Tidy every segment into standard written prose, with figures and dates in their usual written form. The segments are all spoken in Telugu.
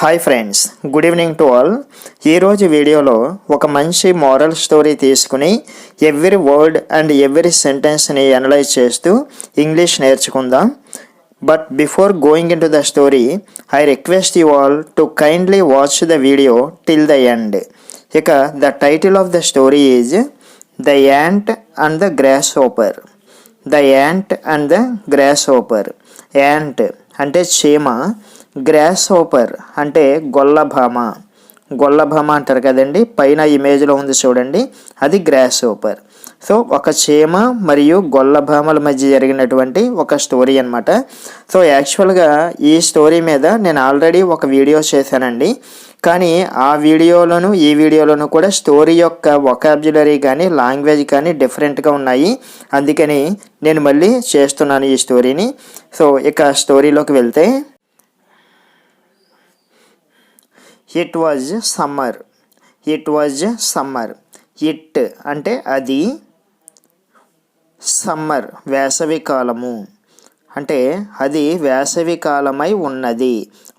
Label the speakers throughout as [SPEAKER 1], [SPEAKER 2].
[SPEAKER 1] Hi friends, good evening to all. ఈరోజు వీడియోలో ఒక మంచి మోరల్ స్టోరీ తీసుకుని ఎవ్రీ వర్డ్ అండ్ ఎవ్రీ సెంటెన్స్ని అనలైజ్ చేస్తూ ఇంగ్లీష్ నేర్చుకుందాం. But before going in to the story, I request you all to kindly watch the video till the end. ఇక the title of the story is the ant and the grasshopper. The ant and the grasshopper. Ant అంటే చీమ, గ్రాస్ హోపర్ అంటే గొల్లభామ. గొల్లభామ అంటారు కదండి, పైన ఇమేజ్లో ఉంది చూడండి, అది గ్రాస్ హోపర్. సో ఒక చీమ మరియు గొల్లభామల మధ్య జరిగినటువంటి ఒక స్టోరీ అనమాట. సో యాక్చువల్గా ఈ స్టోరీ మీద నేను ఆల్రెడీ ఒక వీడియో చేశానండి. కానీ ఆ వీడియోలోను ఈ వీడియోలోను కూడా స్టోరీ యొక్క వొకాబులరీ కానీ లాంగ్వేజ్ కానీ డిఫరెంట్గా ఉన్నాయి. అందుకని నేను మళ్ళీ చేస్తున్నాను ఈ స్టోరీని. సో ఇక స్టోరీలోకి వెళ్తే, it was summer. It was summer. It అంటే అది, సమ్మర్ వేసవి కాలము, అంటే అది వేసవి కాలమై ఉన్నది.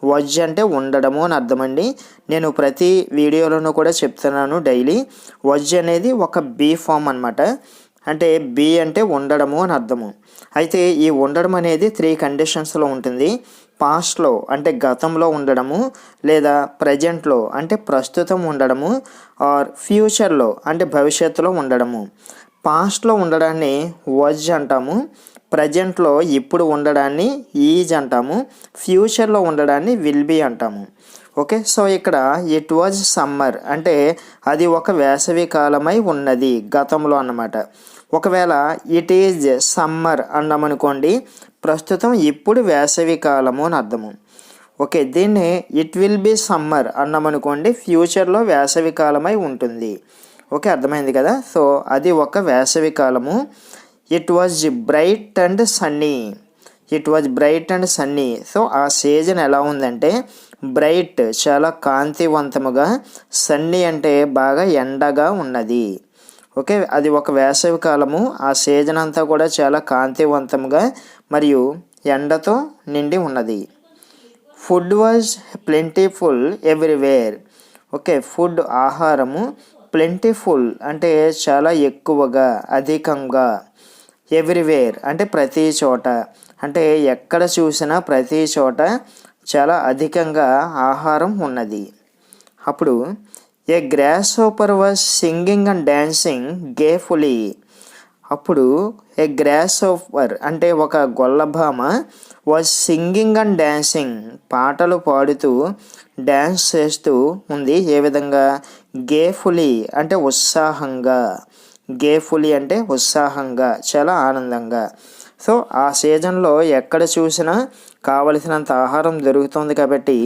[SPEAKER 1] వజ్ అంటే ఉండడము అని అర్థమండి. నేను ప్రతి వీడియోలోనూ కూడా చెప్తున్నాను డైలీ. వజ్ అనేది ఒక బీ ఫామ్ అనమాట. అంటే బీ అంటే ఉండడము అని అర్థము. అయితే ఈ ఉండడం అనేది 3 కండిషన్స్లో ఉంటుంది. పాస్ట్లో అంటే గతంలో ఉండడము, లేదా ప్రజెంట్లో అంటే ప్రస్తుతం ఉండడము, ఆర్ ఫ్యూచర్లో అంటే భవిష్యత్తులో ఉండడము. పాస్ట్లో ఉండడాన్ని వజ్ అంటాము, ప్రజెంట్లో ఇప్పుడు ఉండడాన్ని ఈజ్ అంటాము, ఫ్యూచర్లో ఉండడాన్ని విల్ బీ అంటాము. ఓకే, సో ఇక్కడ ఇట్ వాజ్ సమ్మర్ అంటే అది ఒక వేసవి కాలమై ఉన్నది గతంలో అన్నమాట. ఒకవేళ ఇట్ ఈజ్ సమ్మర్ అన్నామనుకోండి, ప్రస్తుతం ఇప్పుడు వేసవి కాలము అని అర్థము. ఓకే, దీన్ని ఇట్ విల్ బీ సమ్మర్ అన్నామనుకోండి, ఫ్యూచర్లో వేసవి కాలమై ఉంటుంది. ఓకే, అర్థమైంది కదా. సో అది ఒక వేసవి కాలము. It was bright and Sunny. It was bright and Sunny. So ఆ సీజన్ ఎలా ఉందంటే, బ్రైట్ చాలా కాంతివంతముగా, సన్నీ అంటే బాగా ఎండగా ఉన్నది. ఓకే, అది ఒక వేసవి కాలము. ఆ సీజన్ అంతా కూడా చాలా కాంతివంతంగా మరియు ఎండతో నిండి ఉన్నది. Food was plentiful everywhere. Okay, food ఆహారము, ప్లెంటీఫుల్ అంటే చాలా ఎక్కువగా, అధికంగా, ఎవ్రీవేర్ అంటే ప్రతి చోట, అంటే ఎక్కడ చూసినా ప్రతి చోట చాలా అధికంగా ఆహారం ఉన్నది. అప్పుడు a grasshopper was singing and dancing gleefully. అప్పుడు ఏ గ్రాస్ హోపర్ అంటే ఒక గొల్లభామ వాజ్ సింగింగ్ అండ్ డాన్సింగ్ పాటలు పాడుతూ డ్యాన్స్ చేస్తూ ఉంది. ఏ విధంగా? గేఫుల్లీ అంటే ఉత్సాహంగా. గేఫుల్లీ అంటే ఉత్సాహంగా, చాలా ఆనందంగా. సో ఆ సీజన్లో ఎక్కడ చూసినా కావలసినంత ఆహారం దొరుకుతుంది కాబట్టి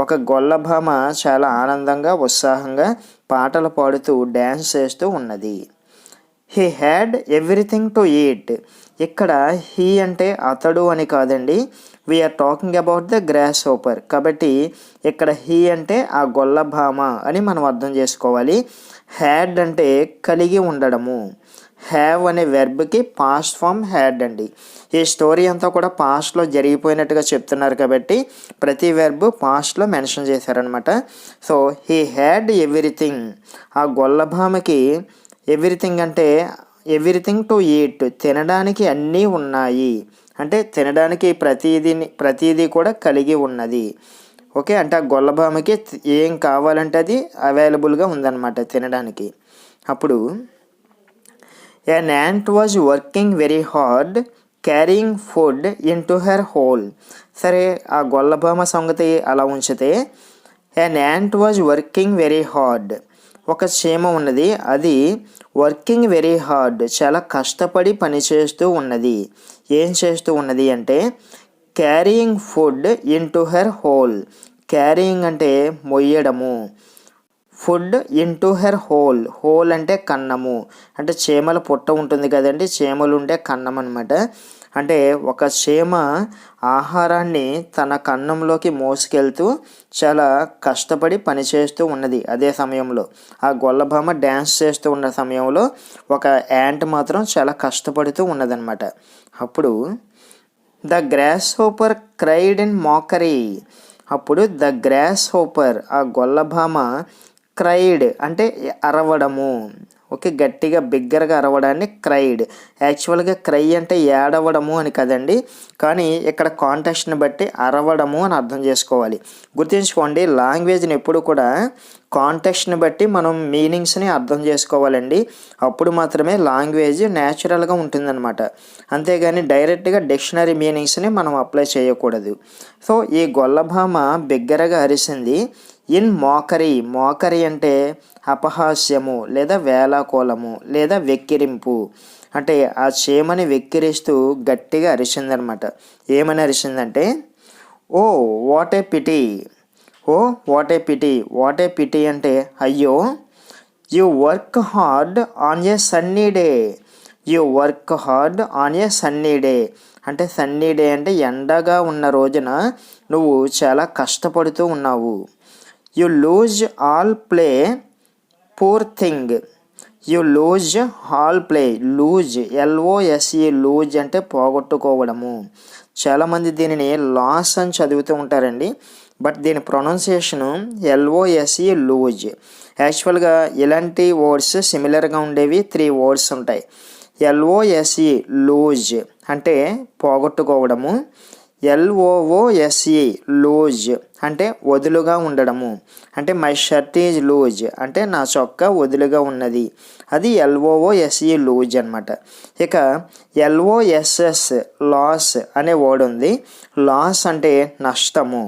[SPEAKER 1] ఒక గొల్లభామ చాలా ఆనందంగా, ఉత్సాహంగా పాటలు పాడుతూ డ్యాన్స్ చేస్తూ ఉన్నది. He had everything to eat. ఇక్కడ హీ అంటే అతడు అని కాదండి, we are talking about the grasshopper. కాబట్టి ఇక్కడ హీ అంటే ఆ గొల్లభామ అని మనం అర్థం చేసుకోవాలి. హ్యాడ్ అంటే కలిగి ఉండడము. హ్యావ్ అనే వెర్బ్కి పాస్ట్ ఫామ్ హ్యాడ్ అండి. ఈ స్టోరీ అంతా కూడా పాస్ట్లో జరిగిపోయినట్టుగా చెప్తున్నారు కాబట్టి ప్రతి వెర్బ్ పాస్ట్లో మెన్షన్ చేశారనమాట. So he had everything. ఆ గొల్లభామకి ఎవ్రీథింగ్ అంటే ఎవ్రీథింగ్ టు ఈట్, తినడానికి అన్నీ ఉన్నాయి, అంటే తినడానికి ప్రతిదీ కూడా కలిగి ఉన్నది. ఓకే, అంటే ఆ గొల్లభామకి ఏం కావాలంటే అది అవైలబుల్గా ఉందన్నమాట తినడానికి. అప్పుడు an ant was working very hard carrying food into her hole. సరే, ఆ గొల్లభామ సంగతి అలా ఉంచితే, an ant was working very hard. ఒక చీమ ఉన్నది, అది వర్కింగ్ వెరీ హార్డ్ చాలా కష్టపడి పనిచేస్తూ ఉన్నది. ఏం చేస్తూ ఉన్నది అంటే carrying food into her hole. Carrying అంటే మొయ్యడము, food into her hole. Hole అంటే కన్నము, అంటే చీమల పుట్ట ఉంటుంది కదండి, చీమలు ఉండే కన్నం అనమాట. అంటే ఒక చీమ ఆహారాన్ని తన కన్నంలోకి మోసుకెళ్తూ చాలా కష్టపడి పనిచేస్తూ ఉన్నది. అదే సమయంలో ఆ గొల్లభామ డ్యాన్స్ చేస్తూ ఉన్న సమయంలో ఒక యాంట్ మాత్రం చాలా కష్టపడుతూ ఉన్నదన్నమాట. అప్పుడు the grasshopper cried in mockery. అప్పుడు ద గ్రాస్ హోపర్ ఆ గొల్లభామ క్రైడ్ అంటే అరవడము. ఓకే, గట్టిగా బిగ్గరగా అరవడాన్ని క్రైడ్. యాక్చువల్గా క్రై అంటే ఏడవడము అని కదండి, కానీ ఇక్కడ కాంటెక్స్ట్ని బట్టి అరవడము అని అర్థం చేసుకోవాలి. గుర్తుంచుకోండి, లాంగ్వేజ్ని ఎప్పుడు కూడా కాంటెక్స్ట్ని బట్టి మనం మీనింగ్స్ని అర్థం చేసుకోవాలండి. అప్పుడు మాత్రమే లాంగ్వేజ్ న్యాచురల్గా ఉంటుందన్నమాట. అంతేగాని డైరెక్ట్గా డిక్షనరీ మీనింగ్స్ని మనం అప్లై చేయకూడదు. సో ఈ గొల్లభామ బిగ్గరగా అరిసింది ఇన్ మోకరీ. మోకరీ అంటే అపహాస్యము లేదా వేలాకోలము లేదా వెక్కిరింపు. అంటే ఆ చీమని వెక్కిరిస్తూ గట్టిగా అరిసిందనమాట. ఏమని అరిసిందంటే, oh what a pity. Oh what a pity. What a pity అంటే అయ్యో. You work hard on a sunny day. You work hard on a sunny day అంటే సన్నీ డే అంటే ఎండగా ఉన్న రోజున నువ్వు చాలా కష్టపడుతూ ఉన్నావు. You lose all play poor thing. You lose all play. Lose LOSE. Lose అంటే పోగొట్టుకోవడము. చాలామంది దీనిని లాస్ అని చదువుతూ ఉంటారండి, బట్ దీని ప్రొనౌన్సియేషను LOSE లూజ్. యాక్చువల్గా ఇలాంటి వర్డ్స్ సిమిలర్గా ఉండేవి 3 వర్డ్స్ ఉంటాయి. LOSE లూజ్ అంటే పోగొట్టుకోవడము. LOOSE లూజ్ అంటే వదులుగా ఉండడము. అంటే మై షర్ట్ ఈజ్ లూజ్ అంటే నా చొక్కా వదులుగా ఉన్నది, అది LOOSE లూజ్ అనమాట. ఇక LOSS లాస్ అనే వర్డ్ ఉంది. లాస్ అంటే నష్టము.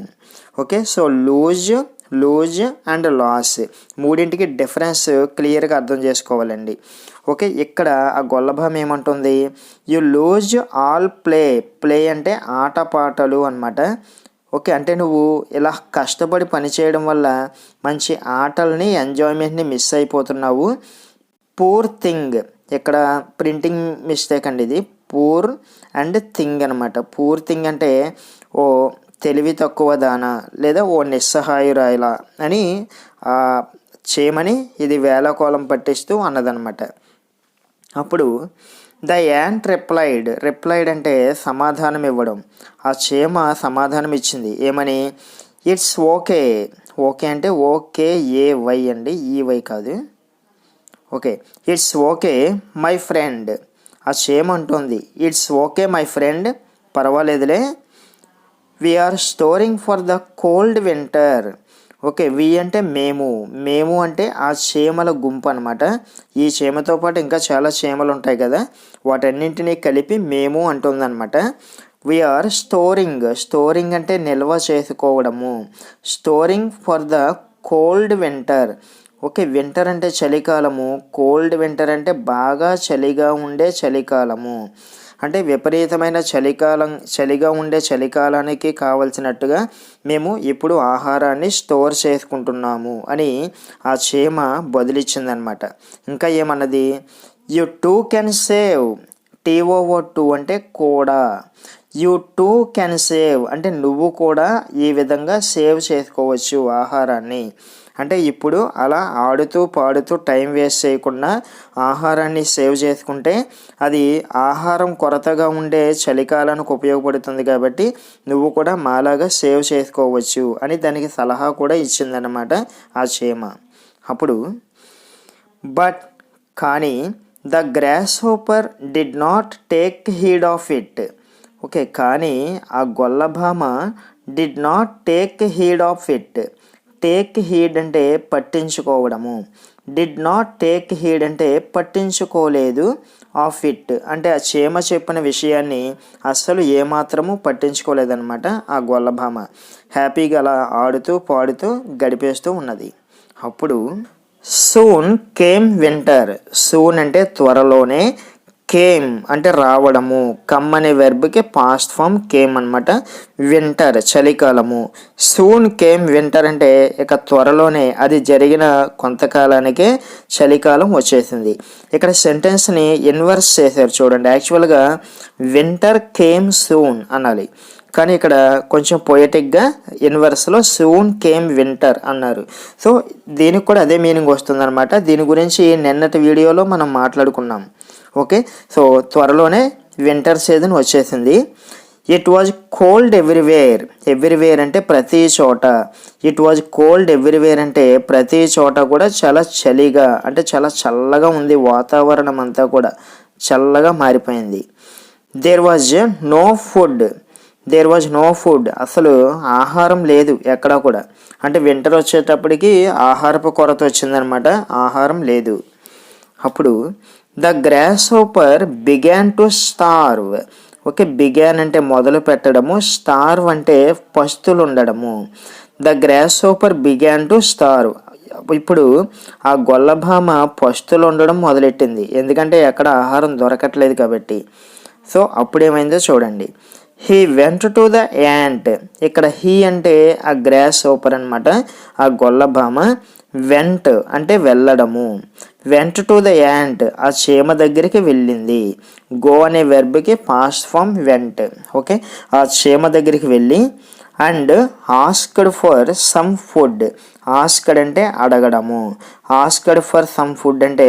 [SPEAKER 1] Okay, so lose and loss మూడింటికి డిఫరెన్స్ క్లియర్గా అర్థం చేసుకోవాలండి. ఓకే, ఇక్కడ ఆ గొల్లభామ ఏమంటుంది, you lose all play. Play అంటే ఆటపాటలు అనమాట. ఓకే, అంటే నువ్వు ఇలా కష్టపడి పనిచేయడం వల్ల మంచి ఆటల్ని ఎంజాయ్మెంట్ని మిస్ అయిపోతున్నావు. పూర్ థింగ్, ఇక్కడ ప్రింటింగ్ మిస్టేక్ అండి ఇది. పూర్ అండ్ థింగ్ అనమాట. పూర్ థింగ్ అంటే ఓ తెలివి తక్కువ దానా లేదా ఓ నిస్సహాయురాయిలా అని చీమని ఇది వేళకోళం పట్టిస్తూ అన్నదనమాట. అప్పుడు ద యాంట్ రిప్లైడ్ అంటే సమాధానం ఇవ్వడం. ఆ చీమ సమాధానం ఇచ్చింది ఏమని, ఇట్స్ ఓకే. ఓకే అంటే OKAY అండి, EY కాదు. Okay, it's okay my friend. ఆ చీమ అంటుంది ఇట్స్ ఓకే మై ఫ్రెండ్, పర్వాలేదులే. We are storing for the cold winter. Okay, we అంటే మేము అంటే ఆ చీమల గుంపు అనమాట. ఈ చీమతో పాటు ఇంకా చాలా చీమలు ఉంటాయి కదా, వాటన్నింటినీ కలిపి మేము అంటుందన్నమాట. వీఆర్ స్టోరింగ్ అంటే నిల్వ చేసుకోవడము. Storing for the cold winter. Okay, winter అంటే చలికాలము, కోల్డ్ వింటర్ అంటే బాగా చలిగా ఉండే చలికాలము. అంటే విపరీతమైన చలిగా ఉండే చలికాలానికి కావలసినట్టుగా మేము ఇప్పుడు ఆహారాన్ని స్టోర్ చేసుకుంటున్నాము అని ఆ చీమ బదులిచ్చిందనమాట. ఇంకా ఏమన్నది, you two can save. TOO అంటే కూడా. యు టూ కెన్ సేవ్ అంటే నువ్వు కూడా ఈ విధంగా సేవ్ చేసుకోవచ్చు ఆహారాన్ని. అంటే ఇప్పుడు అలా ఆడుతూ పాడుతూ టైం వేస్ట్ చేయకుండా ఆహారాన్ని సేవ్ చేసుకుంటే అది ఆహారం కొరతగా ఉండే చలికాలానికి ఉపయోగపడుతుంది. కాబట్టి నువ్వు కూడా మాలాగా సేవ్ చేసుకోవచ్చు అని దానికి సలహా కూడా ఇచ్చిందన్నమాట ఆ చీమ. అప్పుడు బట్ కానీ the grasshopper did not take heed of it. Okay, కానీ ఆ గొల్లభామ did not take heed of it. Take heed అంటే పట్టించుకోవడము. డిడ్ నాట్ టేక్ హీడ్ అంటే పట్టించుకోలేదు. ఆఫ్ ఇట్ అంటే ఆ చీమ చెప్పిన విషయాన్ని అస్సలు ఏమాత్రము పట్టించుకోలేదన్నమాట ఆ గొల్లభామ. హ్యాపీగా అలా ఆడుతూ పాడుతూ గడిపేస్తూ ఉన్నది. అప్పుడు సూన్ కేమ్ వింటర్. సూన్ అంటే త్వరలోనే, కేమ్ అంటే రావడము. కమ్ అనే వెర్బ్కి పాస్ట్ ఫామ్ కేమ్ అనమాట. వింటర్ చలికాలము. సూన్ కేమ్ వింటర్ అంటే ఇక త్వరలోనే, అది జరిగిన కొంతకాలానికే చలికాలం వచ్చేసింది. ఇక్కడ సెంటెన్స్ని ఇన్వర్స్ చేశారు చూడండి. యాక్చువల్గా వింటర్ కేమ్ సూన్ అనాలి, కానీ ఇక్కడ కొంచెం పొయటిక్గా ఇన్వర్స్లో సూన్ కేమ్ వింటర్ అన్నారు. సో దీనికి కూడా అదే మీనింగ్ వస్తుందన్నమాట. దీని గురించి నిన్నటి వీడియోలో మనం మాట్లాడుకున్నాం. ఓకే, సో త్వరలోనే వింటర్ సీజన్ వచ్చేసింది. It was cold everywhere. Everywhere అంటే ప్రతి చోట. ఇట్ వాజ్ కోల్డ్ ఎవ్రీవేర్ అంటే ప్రతి చోట కూడా చాలా చలిగా అంటే చాలా చల్లగా ఉంది. వాతావరణం అంతా కూడా చల్లగా మారిపోయింది. There was no food. There was no food. అసలు ఆహారం లేదు ఎక్కడా కూడా. అంటే వింటర్ వచ్చేటప్పటికి ఆహారపు కొరత వచ్చిందనమాట. ఆహారం లేదు. అప్పుడు the grasshopper began to starve. Okay, began అంటే మొదలు పెట్టడము, స్టార్వ్ అంటే పస్తులు ఉండడము. The grasshopper began to starve. ఇప్పుడు ఆ గొల్లభామ పస్తులు ఉండడం మొదలెట్టింది. ఎందుకంటే ఎక్కడ ఆహారం దొరకట్లేదు కాబట్టి. సో అప్పుడేమైందో చూడండి. He went to the ant. ఇక్కడ హీ అంటే ఆ గ్రాస్ హోపర్ అనమాట, ఆ గొల్లభామ. వెంట్ అంటే వెళ్ళడము. వెంట్ టు ద యాంట్ ఆ చీమ దగ్గరికి వెళ్ళింది. గో అనే వెర్బ్కి పాస్ట్ ఫామ్ వెంట్. ఓకే, ఆ చీమ దగ్గరికి వెళ్ళి and asked for some food. Asked అంటే అడగడము. ఆస్క్డ్ ఫర్ సమ్ ఫుడ్ అంటే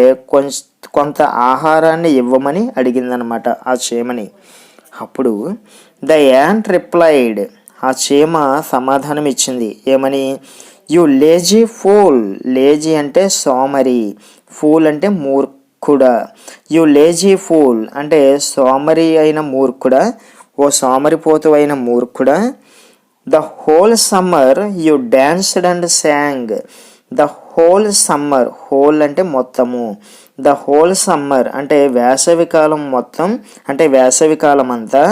[SPEAKER 1] కొంత ఆహారాన్ని ఇవ్వమని అడిగిందనమాట ఆ చీమని. అప్పుడు ద యాంట్ రిప్లైడ్. ఆ చీమ సమాధానం ఇచ్చింది. ఏమని? You lazy pool. లేజీ అంటే సోమరి, ఫూల్ అంటే మూర్ఖుడా. యు లేజీ ఫూల్ అంటే సోమరి అయిన మూర్ఖుడా, ఓ సోమరిపోతు అయిన మూర్ఖుడా. The whole summer you danced and sang. The whole summer, whole అంటే మొత్తము. ద హోల్ సమ్మర్ అంటే వేసవికాలం మొత్తం, అంటే వేసవికాలం అంతా.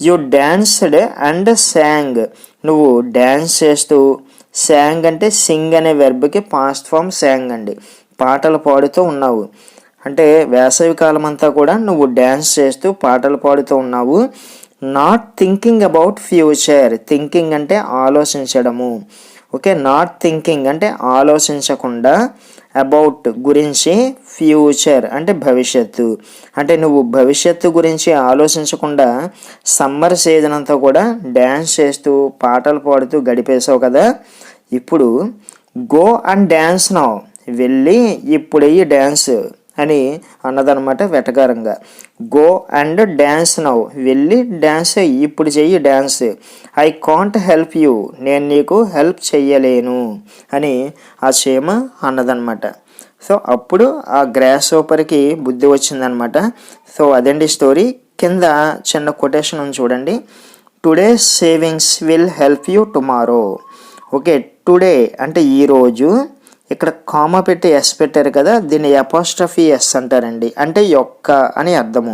[SPEAKER 1] యు డాన్స్డ్ అండ్ శాంగ్ నువ్వు డ్యాన్స్ చేస్తూ, శాంగ్ అంటే సింగ్ అనే వెర్బ్కి పాస్ట్ ఫామ్ శాంగ్ అండి, పాటలు పాడుతూ ఉన్నావు. అంటే వేసవికాలం అంతా కూడా నువ్వు డ్యాన్స్ చేస్తూ పాటలు పాడుతూ ఉన్నావు. Not thinking about future. Thinking అంటే ఆలోచించడము. ఓకే, నాట్ థింకింగ్ అంటే ఆలోచించకుండా, అబౌట్ గురించి, ఫ్యూచర్ అంటే భవిష్యత్తు. అంటే నువ్వు భవిష్యత్తు గురించి ఆలోచించకుండా సమ్మర్ సీజన్ అంతా కూడా డ్యాన్స్ చేస్తూ పాటలు పాడుతూ గడిపేశావు కదా. ఇప్పుడు గో అండ్ డ్యాన్స్ నౌ. వెళ్ళి ఇప్పుడు డ్యాన్స్ అని అన్నదనమాట వెటకారంగా. Go and dance now. వెళ్ళి డ్యాన్స్ ఇప్పుడు చెయ్యి dance. I can't help you. నేను నీకు హెల్ప్ చెయ్యలేను అని ఆ చీమ అన్నదనమాట. సో అప్పుడు ఆ గ్రాస్ హోపర్కి బుద్ధి వచ్చిందనమాట. సో అదండి స్టోరీ. కింద చిన్న కొటేషన్ ఉంది చూడండి. Today savings will help you tomorrow. Okay, today అంటే ఈరోజు. ఇక్కడ కామా పెట్టి ఎస్ పెట్టారు కదా, దీన్ని అపోస్ట్రఫీ ఎస్ అంటారండి. అంటే యొక్క అని అర్థము.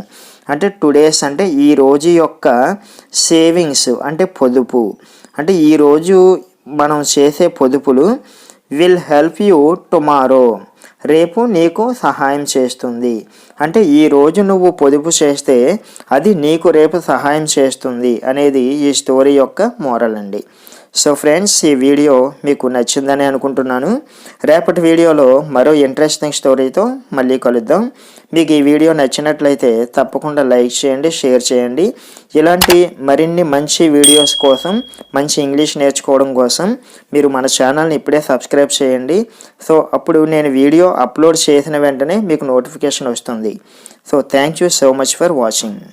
[SPEAKER 1] అంటే టుడేస్ అంటే ఈ రోజు యొక్క, సేవింగ్స్ అంటే పొదుపు. అంటే ఈరోజు మనం చేసే పొదుపులు విల్ హెల్ప్ యూ టుమారో రేపు నీకు సహాయం చేస్తుంది. అంటే ఈరోజు నువ్వు పొదుపు చేస్తే అది నీకు రేపు సహాయం చేస్తుంది అనేది ఈ స్టోరీ యొక్క మోరల్ అండి. సో ఫ్రెండ్స్, ఈ వీడియో మీకు నచ్చిందని అనుకుంటున్నాను. రేపటి వీడియోలో మరో ఇంట్రెస్టింగ్ స్టోరీతో మళ్ళీ కలుద్దాం. మీకు ఈ వీడియో నచ్చినట్లయితే తప్పకుండా లైక్ చేయండి, షేర్ చేయండి. ఇలాంటి మరిన్ని మంచి వీడియోస్ కోసం, మంచి ఇంగ్లీష్ నేర్చుకోవడం కోసం మీరు మన ఛానల్ని ఇప్పుడే సబ్స్క్రైబ్ చేయండి. సో అప్పుడు నేను వీడియో అప్లోడ్ చేసిన వెంటనే మీకు నోటిఫికేషన్ వస్తుంది. So thank you so much for watching.